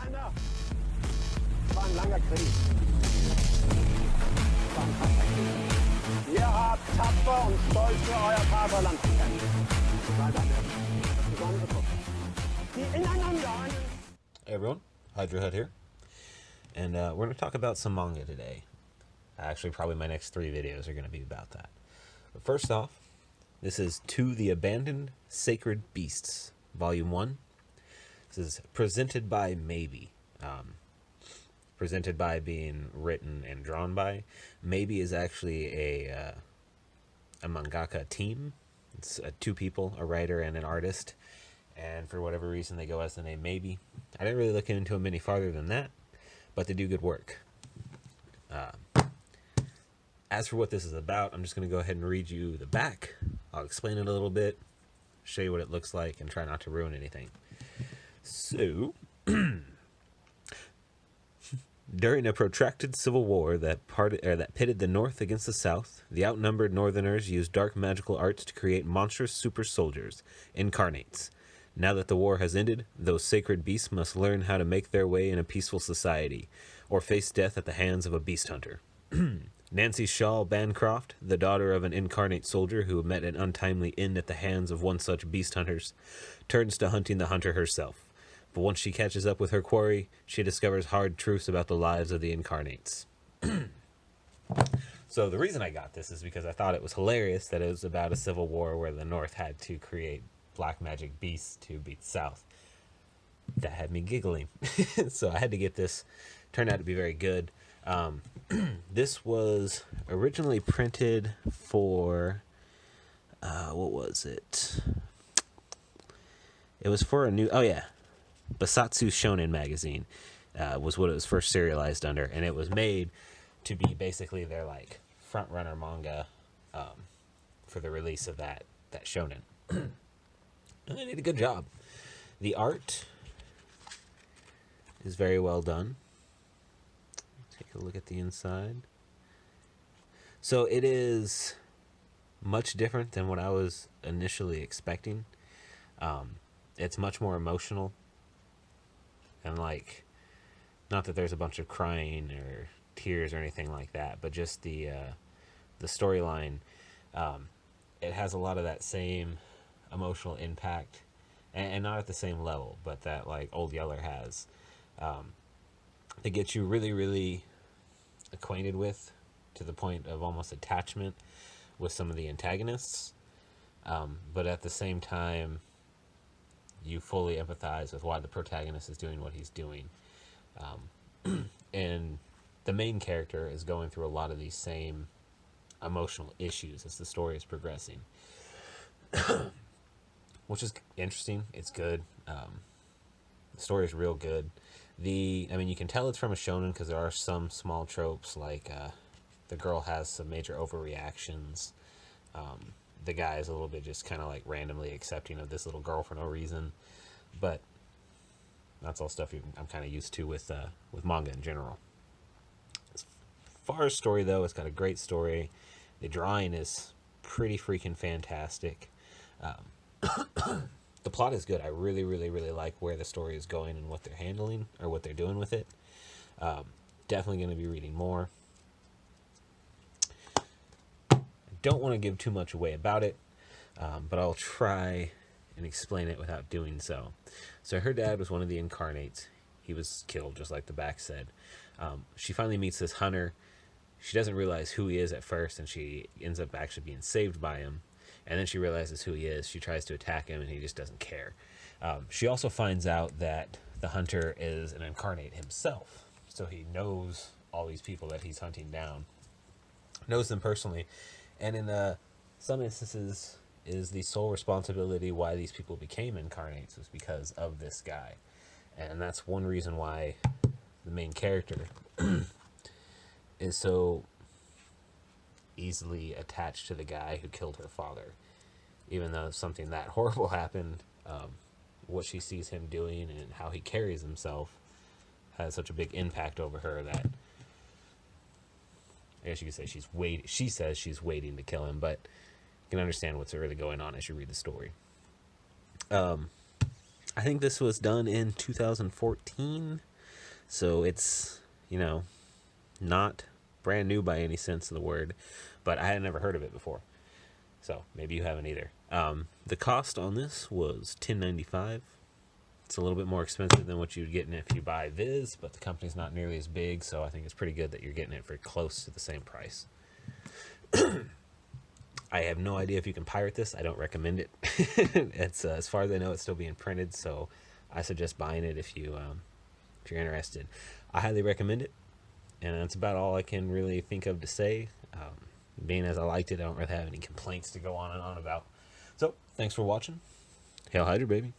Männer. Es war ein langer Krieg. Es war ein harter Krieg. Ihr habt tapfer und stolz für euer Vaterland gekämpft. Seid eine besondere Truppe, die ineinander einen... Hey everyone, Hydra Hut here, and we're going to talk about some manga today. Actually, probably my next 3 videos are going to be about that. But first off, this is To the Abandoned Sacred Beasts, Volume 1. This is presented by Maybe. Presented by being written and drawn by. Maybe is actually a mangaka team. It's 2 people, a writer and an artist. And for whatever reason, they go as the name Maybe. I didn't really look into them any farther than that, but they do good work. As for what this is about, I'm just going to go ahead and read you the back. I'll explain it a little bit, show you what it looks like, and try not to ruin anything. So, during a protracted civil war that pitted the North against the South, the outnumbered Northerners used dark magical arts to create monstrous super soldiers, incarnates. Now that the war has ended, those sacred beasts must learn how to make their way in a peaceful society, or face death at the hands of a beast hunter. Nancy Shaw Bancroft, the daughter of an incarnate soldier who met an untimely end at the hands of one such beast hunters, turns to hunting the hunter herself. But once she catches up with her quarry, she discovers hard truths about the lives of the incarnates. So the reason I got this is because I thought it was hilarious that it was about a civil war where the North had to create black magic beasts to beat the South. That had me giggling. So I had to get this. Turned out to be very good. This was originally printed for, what was it? It was for a new, Basatsu Shonen magazine, was what it was first serialized under, and it was made to be basically their, like, front-runner manga, for the release of that shonen. And they did a good job. The art is very well done. Take a look at the inside. So it is much different than what I was initially expecting. It's much more emotional. And, like, not that there's a bunch of crying or tears or anything like that, but just the storyline, it has a lot of that same emotional impact, and not at the same level, but that, like, Old Yeller has. It gets you really, really acquainted with, to the point of almost attachment with some of the antagonists, but at the same time, you fully empathize with why the protagonist is doing what he's doing. And the main character is going through a lot of these same emotional issues as the story is progressing. Which is interesting. It's good. The story is real good. You can tell it's from a shonen because there are some small tropes, like the girl has some major overreactions. The guy is a little bit just kind of like randomly accepting of this little girl for no reason. But that's all stuff I'm kind of used to with manga in general. As far as story, though, it's got a great story. The drawing is pretty freaking fantastic. The plot is good. I really, really, really like where the story is going and what they're handling, or what they're doing with it. Definitely going to be reading more. I don't want to give too much away about it, but I'll try and explain it without doing so. So her dad was one of the incarnates. He was killed, just like the back said. She finally meets this hunter. She doesn't realize who he is at first, and she ends up actually being saved by him. And then she realizes who he is. She tries to attack him, and he just doesn't care. She also finds out that the hunter is an incarnate himself. So he knows all these people that he's hunting down. Knows them personally. And in some instances is the sole responsibility why these people became incarnates was because of this guy. And that's one reason why the main character is so easily attached to the guy who killed her father. Even though something that horrible happened, what she sees him doing and how he carries himself has such a big impact over her that I guess you could say she says she's waiting to kill him, but you can understand what's really going on as you read the story. I think this was done in 2014. So it's, not brand new by any sense of the word, but I had never heard of it before. So maybe you haven't either. The cost on this was $10.95. It's a little bit more expensive than what you'd get if you buy Viz, but the company's not nearly as big, so I think it's pretty good that you're getting it for close to the same price. I have no idea if you can pirate this. I don't recommend it. It's as far as I know, it's still being printed, so I suggest buying it if you're interested. I highly recommend it, and that's about all I can really think of to say. Being as I liked it, I don't really have any complaints to go on and on about. So, thanks for watching. Hail Hydra, baby.